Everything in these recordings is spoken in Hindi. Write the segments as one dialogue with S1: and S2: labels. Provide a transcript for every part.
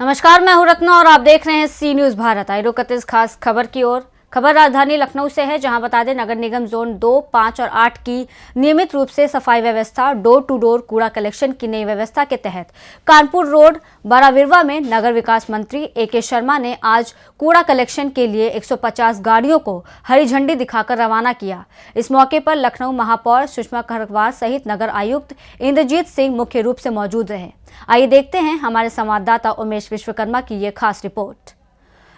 S1: नमस्कार, मैं हूं रत्ना और आप देख रहे हैं सी न्यूज भारत। आई रुक इस खास खबर की ओर। खबर राजधानी लखनऊ से है, जहां बता दें नगर निगम जोन 2, 5 और 8 की नियमित रूप से सफाई व्यवस्था, डोर टू डोर कूड़ा कलेक्शन की नई व्यवस्था के तहत कानपुर रोड बराविरवा में नगर विकास मंत्री AK शर्मा ने आज कूड़ा कलेक्शन के लिए 150 गाड़ियों को हरी झंडी दिखाकर रवाना किया। इस मौके पर लखनऊ महापौर सुषमा खरगवार सहित नगर आयुक्त इंद्रजीत सिंह मुख्य रूप से मौजूद रहे। आइए देखते हैं हमारे संवाददाता उमेश विश्वकर्मा की ये खास रिपोर्ट।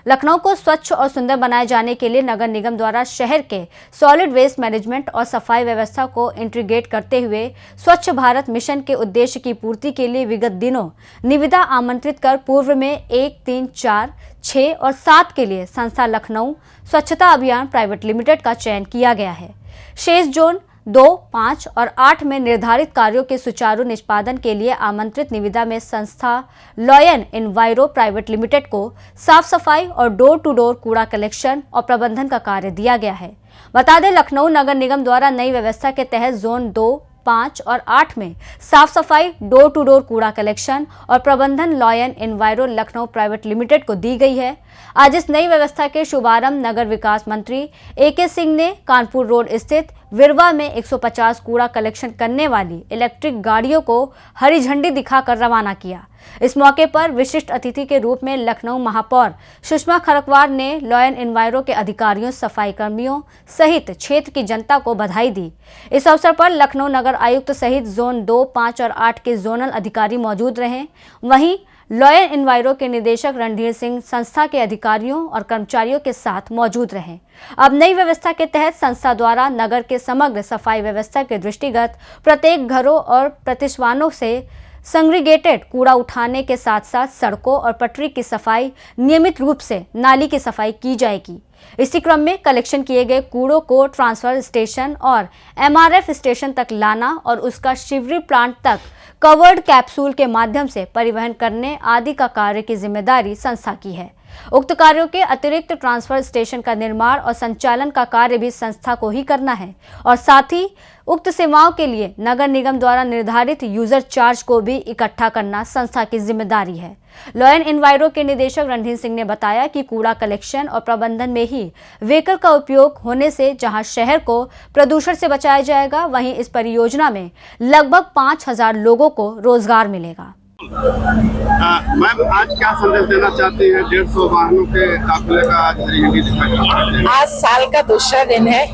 S1: लखनऊ को स्वच्छ और सुंदर बनाए जाने के लिए नगर निगम द्वारा शहर के सॉलिड वेस्ट मैनेजमेंट और सफाई व्यवस्था को इंटीग्रेट करते हुए स्वच्छ भारत मिशन के उद्देश्य की पूर्ति के लिए विगत दिनों निविदा आमंत्रित कर पूर्व में 1, 3, 4, 6 और 7 के लिए संस्था लखनऊ स्वच्छता अभियान प्राइवेट लिमिटेड का चयन किया गया है। शेष जोन 2, 5 और 8 में निर्धारित कार्यों के सुचारू निष्पादन के लिए आमंत्रित निविदा में संस्था लॉयन एनवायरो प्राइवेट लिमिटेड को साफ सफाई और डोर टू डोर कूड़ा कलेक्शन और प्रबंधन का कार्य दिया गया है। बता दें लखनऊ नगर निगम द्वारा नई व्यवस्था के तहत जोन 2, 5 और 8 में साफ सफाई, डोर टू डोर कूड़ा कलेक्शन और प्रबंधन lion enviro Lucknow private limited को दी गई है। आज इस नई व्यवस्था के शुभारंभ नगर विकास मंत्री AK सिंह ने कानपुर रोड स्थित विरवा में 150 कूड़ा कलेक्शन करने वाली इलेक्ट्रिक गाड़ियों को हरी झंडी दिखाकर रवाना किया। इस मौके पर विशिष्ट अतिथि के रूप में लखनऊ महापौर सुषमा खरगवार ने लॉयन एनवायरो के अधिकारियों, सफाई कर्मियों सहित क्षेत्र की जनता को बधाई दी। इस अवसर पर लखनऊ नगर आयुक्त सहित जोन 2, 5 और 8 के जोनल अधिकारी मौजूद रहे। वहीं लॉयन एनवायरो के निदेशक रणधीर सिंह संस्था के अधिकारियों और कर्मचारियों के साथ मौजूद रहे। अब नई व्यवस्था के तहत संस्था द्वारा नगर के समग्र सफाई व्यवस्था के दृष्टिगत प्रत्येक घरों और प्रतिष्ठानों से सेग्रीगेटेड कूड़ा उठाने के साथ साथ सड़कों और पटरी की सफाई, नियमित रूप से नाली की सफाई की जाएगी। इसी क्रम में कलेक्शन किए गए कूड़ों को ट्रांसफर स्टेशन और MRF स्टेशन तक लाना और उसका शिवरी प्लांट तक कवर्ड कैप्सूल के माध्यम से परिवहन करने आदि का कार्य की जिम्मेदारी संस्था की है। उक्त कार्यों के अतिरिक्त ट्रांसफर स्टेशन का निर्माण और संचालन का कार्य भी संस्था को ही करना है और साथ ही उक्त सेवाओं के लिए नगर निगम द्वारा निर्धारित यूजर चार्ज को भी इकट्ठा करना संस्था की जिम्मेदारी है। लॉयन एनवायरो के निदेशक रणधीर सिंह ने बताया कि कूड़ा कलेक्शन और प्रबंधन में ही व्हीकल का उपयोग होने से जहां शहर को प्रदूषण से बचाया जाएगा, वहीं इस परियोजना में लगभग 5000 लोगों को रोजगार मिलेगा।
S2: मैम, आज क्या संदेश देना चाहती है? 150 वाहनों के काफिले का आज हरी झंडी दिखाई।
S3: आज साल का दूसरा दिन है।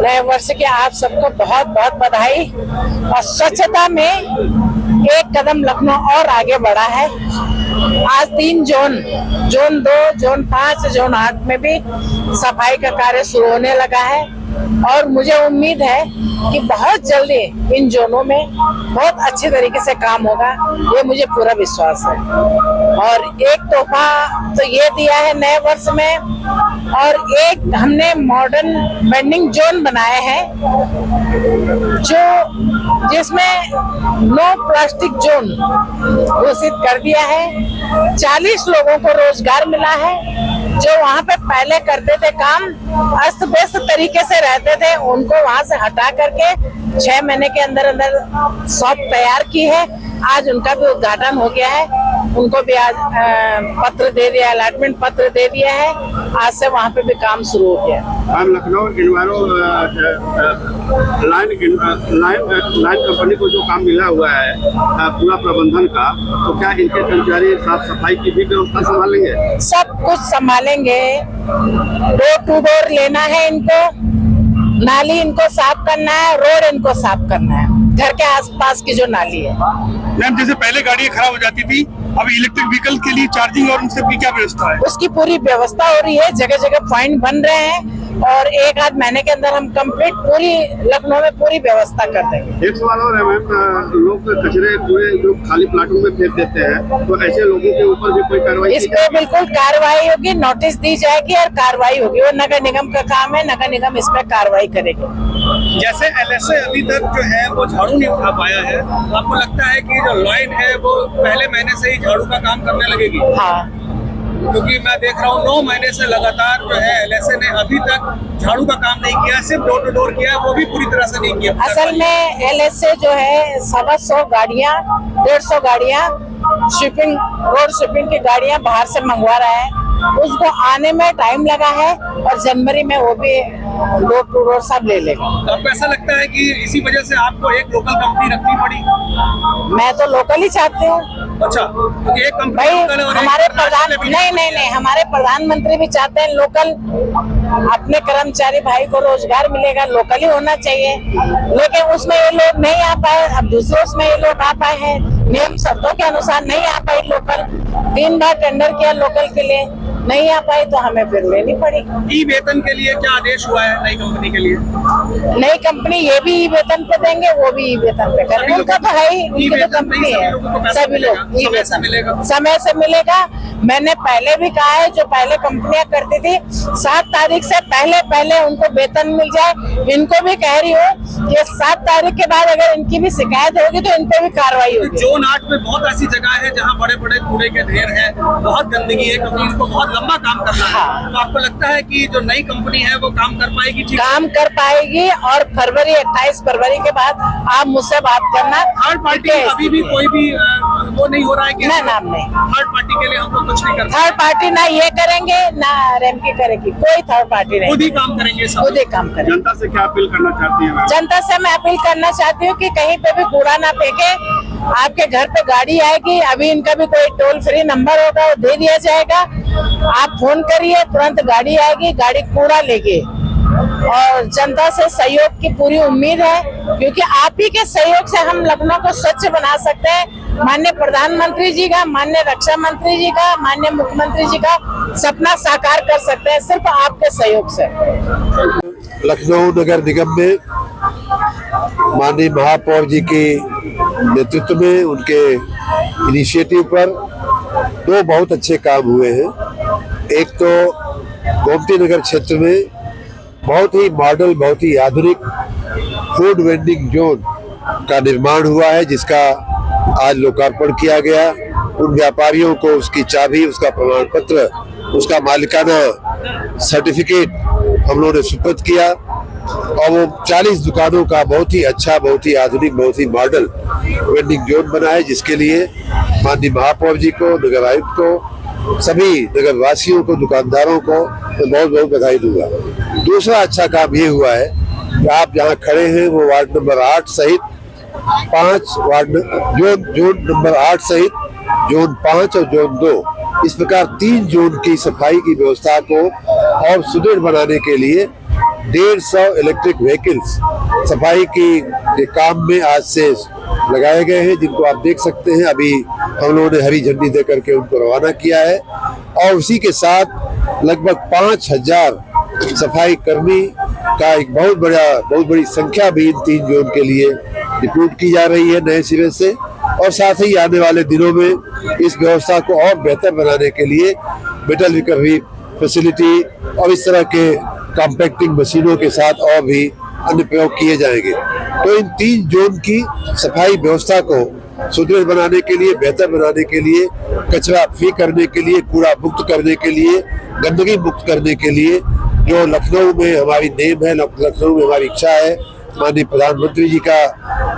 S3: नए वर्ष के आप सबको बहुत बहुत बधाई। और स्वच्छता में एक कदम लखनऊ और आगे बढ़ा है। आज 3 जोन 2, जोन 5, जोन 8 में भी सफाई का कार्य शुरू होने लगा है और मुझे उम्मीद है कि बहुत जल्दी इन जोनों में बहुत अच्छे तरीके से काम होगा, ये मुझे पूरा विश्वास है। और एक तोहफा तो ये दिया है नए वर्ष में, और एक हमने मॉडर्न वेंडिंग जोन बनाया है जिसमें नो प्लास्टिक जोन घोषित कर दिया है। 40 लोगों को रोजगार मिला है जो वहाँ पे पहले करते थे काम, अस्त व्यस्त तरीके से रहते थे, उनको वहाँ से हटा करके 6 महीने के अंदर अंदर शॉप तैयार की है। आज उनका भी उद्घाटन हो गया है, उनको भी आज पत्र दे दिया, अलॉटमेंट पत्र दे दिया है। आज से वहाँ पे भी काम शुरू हो गया।
S2: हम लखनऊ एनवायरो लाइन कंपनी को जो काम मिला हुआ है पूरा प्रबंधन का, तो क्या इनके कर्मचारी साफ सफाई की भी व्यवस्था संभालेंगे?
S3: सब कुछ संभालेंगे। डोर टू डोर लेना है इनको, नाली इनको साफ करना है, रोड इनको साफ करना है, घर के आसपास की जो नाली है।
S4: मैम, जैसे पहले गाड़ियाँ खराब हो जाती थी, अब इलेक्ट्रिक व्हीकल के लिए चार्जिंग और उनसे भी क्या व्यवस्था है?
S3: उसकी पूरी व्यवस्था हो रही है, जगह जगह पॉइंट बन रहे हैं और 1-8 महीने के अंदर हम कंप्लीट पूरी लखनऊ में पूरी व्यवस्था कर देंगे।
S2: एक सवाल और है मैम, लोग कचरे पूरे लोग खाली प्लाटों में फेंक देते हैं, तो ऐसे लोगों के ऊपर भी कोई कार्रवाई?
S3: इस पे बिल्कुल कार्रवाई होगी, नोटिस दी जाएगी और कार्रवाई होगी। वो नगर निगम का काम है, नगर निगम इस पे कार्रवाई करेगी।
S4: जैसे LSA अभी तक जो है वो झाड़ू नहीं उठा पाया है, आपको लगता है कि जो लॉयन है वो पहले महीने से ही झाड़ू का काम करने लगेगी?
S3: हाँ,
S4: क्योंकि मैं देख रहा हूँ 9 महीने से लगातार जो है LSA ने अभी तक झाड़ू का काम नहीं किया, सिर्फ डोर टू डोर किया, वो भी पूरी तरह से नहीं किया।
S3: असल में LSA जो है 125 गाड़ियाँ, 150 गाड़ियाँ शिपिंग, रोड शिपिंग की गाड़ियां बाहर से मंगवा रहा है, उसको आने में टाइम लगा है और जनवरी में वो भी डोर टू डोर सब ले लेगा।
S4: तो आपको ऐसा लगता है कि इसी वजह से आपको एक लोकल कंपनी रखनी पड़ी?
S3: मैं तो लोकल ही चाहती हूँ
S4: अच्छा, क्योंकि एक कंपनी
S3: भाई।
S4: लोकल है और
S3: हमारे
S4: एक
S3: प्रधान
S4: नेशनल भी
S3: नहीं, हमारे प्रधानमंत्री भी चाहते हैं लोकल, अपने कर्मचारी भाई को रोजगार मिलेगा, लोकल ही होना चाहिए। लेकिन उसमें ये लोग नहीं आ पाए, अब दूसरे उसमें ये लोग आ पाए हैं, नियम शर्तों के अनुसार नहीं आ पाई लोकल। 3 बार टेंडर किया लोकल के लिए, नहीं आ पाई तो हमें फिर लेनी पड़ी।
S4: ई वेतन के लिए क्या आदेश हुआ है नई कंपनी के लिए?
S3: नई कंपनी ये भी ई वेतन पे देंगे, वो भी ई वेतन पे करेंगे, उनका तो है ही, उनकी तो कंपनी है। सभी लोग ई वेतन समय से मिलेगा। मैंने पहले भी कहा है, जो पहले कंपनियां करती थी 7 तारीख से पहले उनको वेतन मिल जाए। इनको भी कह रही हूँ कि 7 तारीख के बाद अगर इनकी भी शिकायत होगी तो इन पे भी कार्रवाई होगी।
S4: जोन 8 में बहुत ऐसी जगह है जहाँ बड़े बड़े कूड़े के ढेर है, बहुत गंदगी है, क्योंकि इनको बहुत लंबा काम करना है। तो आपको लगता है कि जो नई कंपनी है वो काम कर पाएगी? ठीक
S3: काम कर पाएगी। और 28 फरवरी के बाद आप मुझसे बात करना।
S4: थर्ड पार्टी अभी भी कोई भी वो नहीं हो रहा है कि
S3: नाम नहीं,
S4: थर्ड पार्टी के लिए हम लोग कुछ नहीं करते,
S3: थर्ड पार्टी ना ये करेंगे ना रेमकी करेगी, कोई थर्ड पार्टी नहीं,
S4: खुद ही काम करेंगे सब।
S3: खुद ही काम करेंगे।
S2: जनता से क्या अपील करना चाहती है?
S3: जनता से मैं अपील करना चाहती हूँ कि कहीं पे भी कूड़ा ना फेंके। आपके घर पे गाड़ी आएगी, अभी इनका भी कोई टोल फ्री नंबर होगा, वो दे दिया जाएगा। आप फोन करिए, तुरंत गाड़ी आएगी, गाड़ी कूड़ा लेगी। और जनता से सहयोग की पूरी उम्मीद है, क्योंकि आप ही के सहयोग से हम लखनऊ को स्वच्छ बना सकते हैं। माननीय प्रधानमंत्री जी का, माननीय रक्षा मंत्री जी का, माननीय मुख्यमंत्री जी का सपना साकार कर सकते हैं सिर्फ आपके सहयोग से।
S5: लखनऊ नगर निगम में माननीय महापौर जी के नेतृत्व में, उनके इनिशिएटिव पर 2 बहुत अच्छे काम हुए हैं। एक तो गोमती नगर क्षेत्र में बहुत ही मॉडल, बहुत ही आधुनिक फूड वेंडिंग जोन का निर्माण हुआ है, जिसका आज लोकार्पण किया गया। उन व्यापारियों को उसकी चाबी, उसका प्रमाण पत्र, उसका मालिकाना सर्टिफिकेट हम लोगों ने सुपुर्द किया। और वो 40 दुकानों का बहुत ही अच्छा, बहुत ही आधुनिक, बहुत ही मॉडल वेंडिंग जोन बना है, जिसके लिए माननीय महापौर जी को, नगर आयुक्त को, सभी नगर वासियों को, दुकानदारों को मैं बहुत बहुत बधाई दूंगा। दूसरा अच्छा काम ये हुआ है कि आप जहाँ खड़े हैं वो वार्ड नंबर 8 सहित 5 जोन नंबर 8 सहित जोन 5 और जोन 2, इस प्रकार 3 जोन की सफाई की व्यवस्था को और सुदृढ़ बनाने के लिए 150 इलेक्ट्रिक व्हीकल्स सफाई के काम में आज से लगाए गए हैं, जिनको आप देख सकते हैं। अभी हम लोगों ने हरी झंडी दे करके उनको रवाना किया है। और उसी के साथ लगभग 5000 सफाई कर्मी का एक बहुत बड़ी संख्या भी इन 3 जोन के लिए रिक्रूट की जा रही है नए सिरे से। और साथ ही आने वाले दिनों में इस व्यवस्था को और बेहतर बनाने के लिए मेटल रिकवरी फैसिलिटी और इस तरह के कॉम्पैक्टिंग मशीनों के साथ और भी अन्य प्रयोग किए जाएंगे। तो इन 3 जोन की सफाई व्यवस्था को सुदृढ़ बनाने के लिए, बेहतर बनाने के लिए, कचरा फ्री करने के लिए, कूड़ा मुक्त करने के लिए, गंदगी मुक्त करने के लिए, जो लखनऊ में हमारी नेम है, लखनऊ में हमारी इच्छा है, माननीय प्रधानमंत्री जी का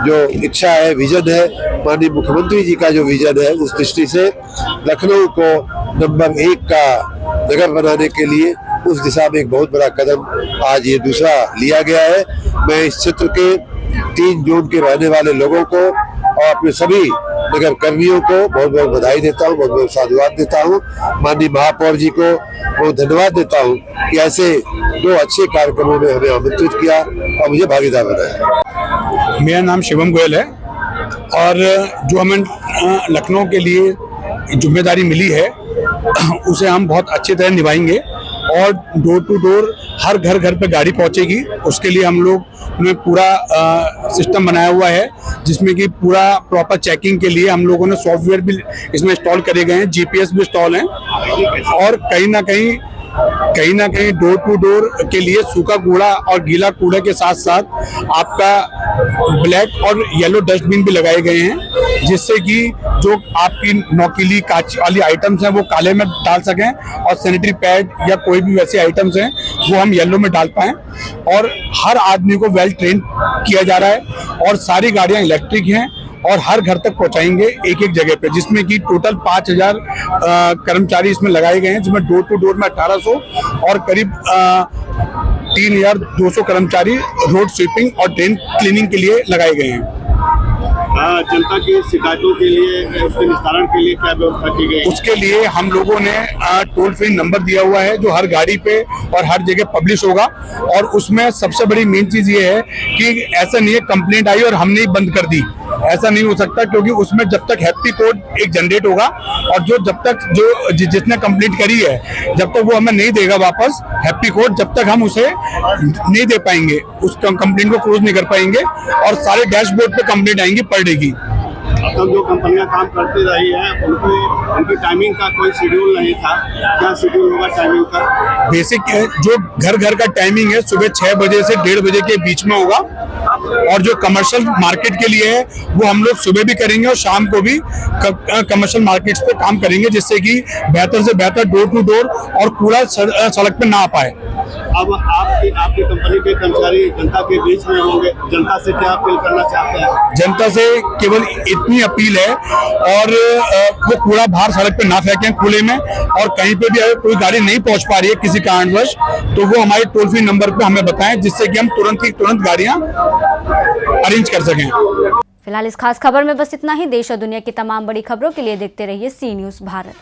S5: जो इच्छा है, विजन है, माननीय मुख्यमंत्री जी का जो विजन है, उस दृष्टि से लखनऊ को नंबर 1 का नगर बनाने के लिए उस दिशा में एक बहुत बड़ा कदम आज ये दूसरा लिया गया है। मैं इस क्षेत्र के 3 जोन के रहने वाले लोगों को और अपने सभी नगर कर्मियों को बहुत बहुत बधाई देता हूँ, बहुत बहुत साधुवाद देता हूँ। माननीय महापौर जी को बहुत धन्यवाद देता हूँ कि ऐसे 2 अच्छे कार्यक्रमों में हमें आमंत्रित किया और मुझे भागीदार बनाया।
S6: मेरा नाम शिवम गोयल है और जो हमें लखनऊ के लिए जिम्मेदारी मिली है उसे हम बहुत अच्छी तरह निभाएंगे और डोर टू डोर हर घर पे गाड़ी पहुंचेगी। उसके लिए हम लोग ने पूरा सिस्टम बनाया हुआ है, जिसमें कि पूरा प्रॉपर चेकिंग के लिए हम लोगों ने सॉफ्टवेयर भी इसमें इंस्टॉल करे गए हैं, GPS भी इंस्टॉल हैं। और कहीं ना कहीं डोर टू डोर के लिए सूखा कूड़ा और गीला कूड़ा के साथ साथ आपका ब्लैक और येलो डस्टबिन भी लगाए गए हैं, जिससे कि जो आपकी नोकीली कांच वाली आइटम्स हैं वो काले में डाल सकें और सैनिटरी पैड या कोई भी वैसे आइटम्स हैं वो हम येलो में डाल पाएं। और हर आदमी को वेल ट्रेन किया जा रहा है और सारी गाड़ियां इलेक्ट्रिक हैं और हर घर तक पहुंचाएंगे एक एक जगह पे, जिसमें कि टोटल 5000 कर्मचारी इसमें लगाए गए हैं, जिसमें डोर टू डोर में 1800 और करीब 3200 कर्मचारी रोड स्वीपिंग और ड्रेन क्लीनिंग के लिए लगाए गए हैं।
S2: जनता की शिकायतों के लिए, उसके निस्तारण के लिए क्या व्यवस्था की गई?
S6: उसके लिए हम लोगों ने टोल फ्री नंबर दिया हुआ है जो हर गाड़ी पे और हर जगह पब्लिश होगा। और उसमें सबसे बड़ी मेन चीज ये है कि ऐसा नहीं है कंप्लेंट आई और हमने ही बंद कर दी, ऐसा नहीं हो सकता, क्योंकि उसमें जब तक हैप्पी कोड एक जनरेट होगा और जब तक जिसने कंप्लेंट करी है जब तक वो हमें नहीं देगा वापस हैप्पी कोड, जब तक हम उसे नहीं दे पाएंगे, उस कंप्लेंट को क्लोज नहीं कर पाएंगे और सारे डैशबोर्ड पे कंप्लेंट आएंगी पर डे की।
S2: अब तक जो कंपनियां काम करती रही हैं उनकी टाइमिंग का कोई शेड्यूल नहीं था, क्या शेड्यूल होगा टाइमिंग का?
S6: बेसिक जो घर घर का टाइमिंग है सुबह 6 बजे से 1:30 बजे के बीच में होगा, और जो कमर्शियल मार्केट के लिए है वो हम लोग सुबह भी करेंगे और शाम को भी कमर्शियल मार्केट्स पे काम करेंगे, जिससे कि बेहतर से बेहतर डोर टू डोर और कूड़ा सड़क पे ना आ पाए।
S2: अब आपकी कंपनी के कर्मचारी जनता के बीच में होंगे, जनता से क्या अपील करना चाहते हैं?
S6: जनता से केवल इतनी अपील है और वो कूड़ा बाहर सड़क पे ना फेंकें खुले में, और कहीं पे भी अगर कोई गाड़ी नहीं पहुंच पा रही है किसी कारणवश तो वो हमारे टोल फ्री नंबर पे हमें बताएं, जिससे कि हम तुरंत गाड़ियां अरेंज कर सकें।
S1: फिलहाल इस खास खबर में बस इतना ही। देश और दुनिया की तमाम बड़ी खबरों के लिए देखते रहिए सी न्यूज़ भारत।